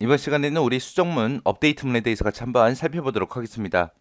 이번 시간에는 우리 수정문 업데이트문에 대해서 같이 한번 살펴보도록 하겠습니다.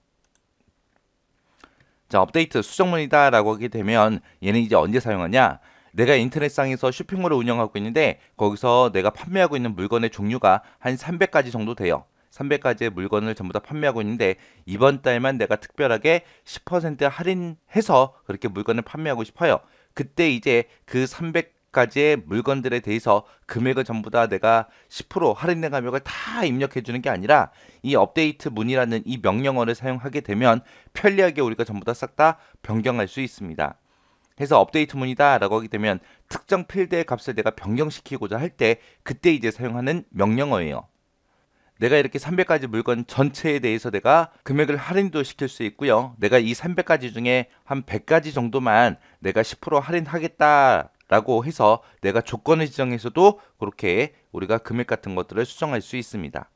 자, 업데이트 수정문이다 라고 하게 되면 얘는 이제 언제 사용하냐? 내가 인터넷상에서 쇼핑몰을 운영하고 있는데 거기서 내가 판매하고 있는 물건의 종류가 한 300가지 정도 돼요. 300가지의 물건을 전부 다 판매하고 있는데 이번 달만 내가 특별하게 10% 할인해서 그렇게 물건을 판매하고 싶어요. 그때 이제 그 300가지의 물건들에 대해서 금액을 전부 다 내가 10% 할인된 가격을 다 입력해 주는 게 아니라 이 업데이트 문이라는 이 명령어를 사용하게 되면 편리하게 우리가 전부 다 싹 다 변경할 수 있습니다. 해서 업데이트 문이다 라고 하게 되면 특정 필드의 값을 내가 변경시키고자 할 때 그때 이제 사용하는 명령어예요. 내가 이렇게 300가지 물건 전체에 대해서 내가 금액을 할인도 시킬 수 있고요. 내가 이 300가지 중에 한 100가지 정도만 내가 10% 할인하겠다 라고 해서 내가 조건을 지정해서도 그렇게 우리가 금액 같은 것들을 수정할 수 있습니다.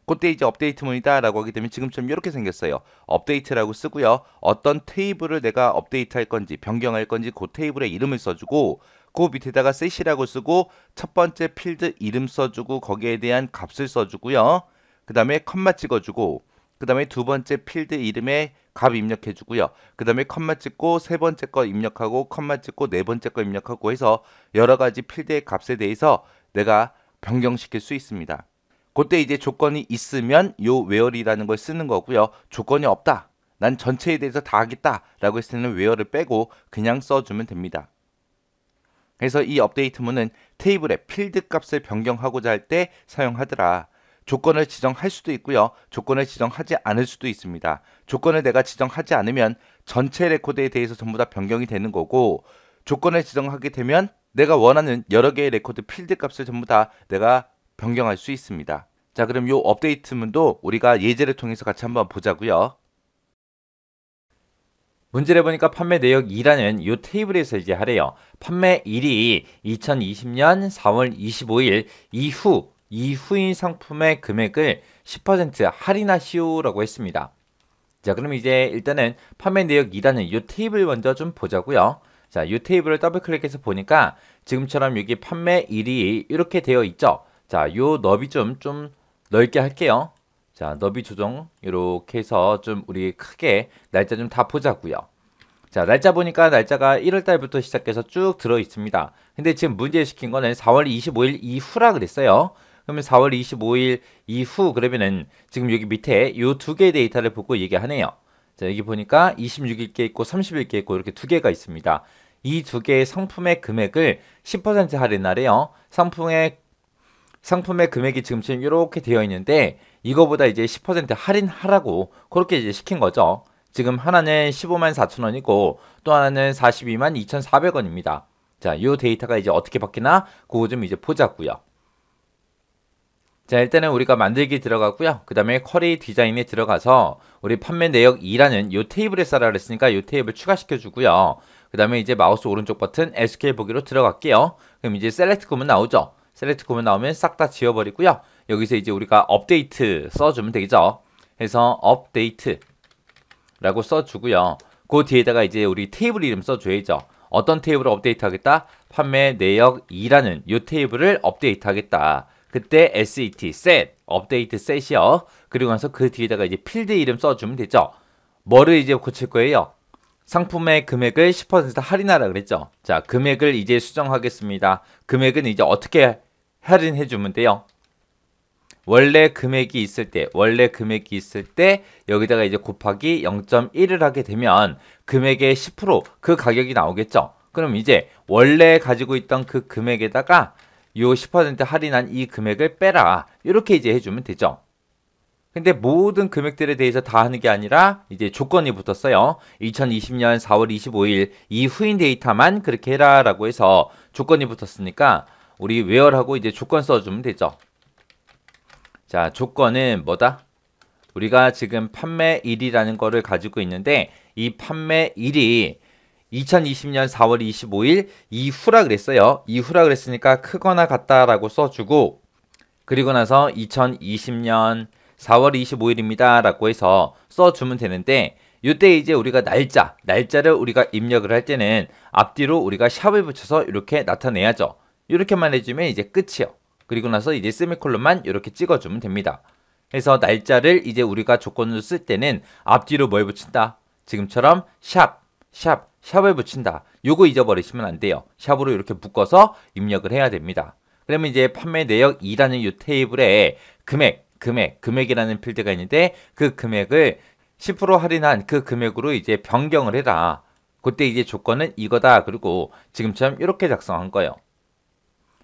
그때 이제 업데이트문이다 라고 하게 되면 지금처럼 이렇게 생겼어요. 업데이트라고 쓰고요. 어떤 테이블을 내가 업데이트할 건지 변경할 건지 그 테이블의 이름을 써주고 그 밑에다가 셋이라고 쓰고 첫 번째 필드 이름 써주고 거기에 대한 값을 써주고요. 그 다음에 컴마 찍어주고 그 다음에 두 번째 필드 이름에 값 입력해주고요. 그 다음에 컴마 찍고 세 번째 거 입력하고 컴마 찍고 네 번째 거 입력하고 해서 여러 가지 필드의 값에 대해서 내가 변경시킬 수 있습니다. 그때 이제 조건이 있으면 요 where이라는 걸 쓰는 거고요. 조건이 없다. 난 전체에 대해서 다 하겠다 라고 했을 때는 where를 빼고 그냥 써주면 됩니다. 그래서 이 업데이트문은 테이블의 필드 값을 변경하고자 할 때 사용하더라. 조건을 지정할 수도 있고요. 조건을 지정하지 않을 수도 있습니다. 조건을 내가 지정하지 않으면 전체 레코드에 대해서 전부 다 변경이 되는 거고 조건을 지정하게 되면 내가 원하는 여러 개의 레코드 필드 값을 전부 다 내가 변경할 수 있습니다. 자, 그럼 요 업데이트문도 우리가 예제를 통해서 같이 한번 보자고요. 문제를 보니까 판매 내역 2라는 요 테이블에서 이제 하래요. 판매 1이 2020년 4월 25일 이후인 상품의 금액을 10% 할인하시오라고 했습니다. 자, 그럼 이제 일단은 판매 내역 2라는 요 테이블 먼저 좀 보자고요. 자, 요 테이블을 더블 클릭해서 보니까 지금처럼 여기 판매 1이 이렇게 되어 있죠. 자, 요 너비 좀 넓게 할게요. 자, 너비 조정 이렇게 해서 좀 우리 크게 날짜 좀 다 보자고요. 자, 날짜 보니까 날짜가 1월달부터 시작해서 쭉 들어 있습니다. 근데 지금 문제 시킨 거는 4월 25일 이후라 그랬어요. 그러면 4월 25일 이후 그러면은 지금 여기 밑에 요 두 개의 데이터를 보고 얘기하네요. 자, 여기 보니까 26일 게 있고 30일 게 있고 이렇게 두 개가 있습니다. 이 두 개의 상품의 금액을 10% 할인하래요. 상품의 금액이 지금 이렇게 되어 있는데 이거보다 이제 10% 할인하라고 그렇게 이제 시킨 거죠. 지금 하나는 15만 4천 원이고 또 하나는 42만 2,400원입니다. 자, 이 데이터가 이제 어떻게 바뀌나 그거 좀 이제 보자고요. 자, 일단은 우리가 만들기 들어가고요. 그 다음에 쿼리 디자인에 들어가서 우리 판매 내역 2라는 이 테이블에 써라 그랬으니까 이 테이블 추가시켜 주고요. 그 다음에 이제 마우스 오른쪽 버튼 SQL 보기로 들어갈게요. 그럼 이제 셀렉트 구문 나오죠. 셀렉트 구문 나오면 싹 다 지워버리고요. 여기서 이제 우리가 업데이트 써주면 되겠죠. 그래서 업데이트 라고 써주고요. 그 뒤에다가 이제 우리 테이블 이름 써줘야죠. 어떤 테이블을 업데이트 하겠다? 판매 내역 2라는 이 테이블을 업데이트 하겠다. 그때 set, set, 업데이트 set이요. 그리고 나서 그 뒤에다가 이제 필드 이름 써주면 되죠. 뭐를 이제 고칠 거예요? 상품의 금액을 10% 할인하라 그랬죠. 자, 금액을 이제 수정하겠습니다. 금액은 이제 어떻게 할인해 주면 돼요? 원래 금액이 있을 때 여기다가 이제 곱하기 0.1을 하게 되면 금액의 10%그 가격이 나오겠죠. 그럼 이제 원래 가지고 있던 그 금액에다가 요 10% 할인한 이 금액을 빼라. 이렇게 이제 해주면 되죠. 근데 모든 금액들에 대해서 다 하는 게 아니라 이제 조건이 붙었어요. 2020년 4월 25일 이후인 데이터만 그렇게 해라 라고 해서 조건이 붙었으니까 우리 where하고 이제 조건 써주면 되죠. 자, 조건은 뭐다? 우리가 지금 판매 1이라는 거를 가지고 있는데 이 판매 1이 2020년 4월 25일 이후라 그랬어요. 이후라 그랬으니까 크거나 같다라고 써주고 그리고 나서 2020년 4월 25일입니다 라고 해서 써주면 되는데 이때 이제 우리가 날짜를 우리가 입력을 할 때는 앞뒤로 우리가 샵을 붙여서 이렇게 나타내야죠. 이렇게만 해주면 이제 끝이요. 그리고 나서 이제 세미콜론만 이렇게 찍어주면 됩니다. 그래서 날짜를 이제 우리가 조건으로 쓸 때는 앞뒤로 뭘 붙인다? 지금처럼 샵을 붙인다. 요거 잊어버리시면 안 돼요. 샵으로 이렇게 묶어서 입력을 해야 됩니다. 그러면 이제 판매 내역 2라는 이 테이블에 금액이라는 필드가 있는데 그 금액을 10% 할인한 그 금액으로 이제 변경을 해라. 그때 이제 조건은 이거다. 그리고 지금처럼 이렇게 작성한 거예요.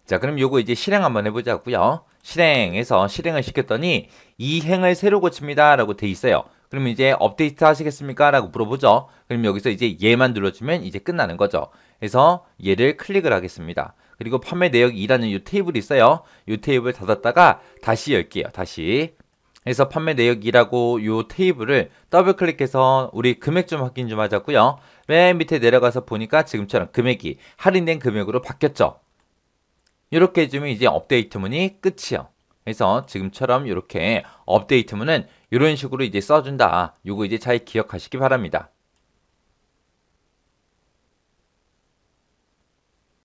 자, 그럼 요거 이제 실행 한번 해보자고요. 실행을 시켰더니 이 행을 새로 고칩니다 라고 돼 있어요. 그럼 이제 업데이트 하시겠습니까? 라고 물어보죠. 그럼 여기서 이제 얘만 눌러주면 이제 끝나는 거죠. 그래서 얘를 클릭을 하겠습니다. 그리고 판매 내역 2라는 이 테이블이 있어요. 이 테이블 닫았다가 다시 열게요. 다시. 그래서 판매 내역 2라고 이 테이블을 더블 클릭해서 우리 금액 좀 확인 좀 하자고요. 맨 밑에 내려가서 보니까 지금처럼 금액이 할인된 금액으로 바뀌었죠. 이렇게 해주면 이제 업데이트문이 끝이요. 그래서 지금처럼 이렇게 업데이트문은 이런 식으로 이제 써준다. 요거 이제 잘 기억하시기 바랍니다.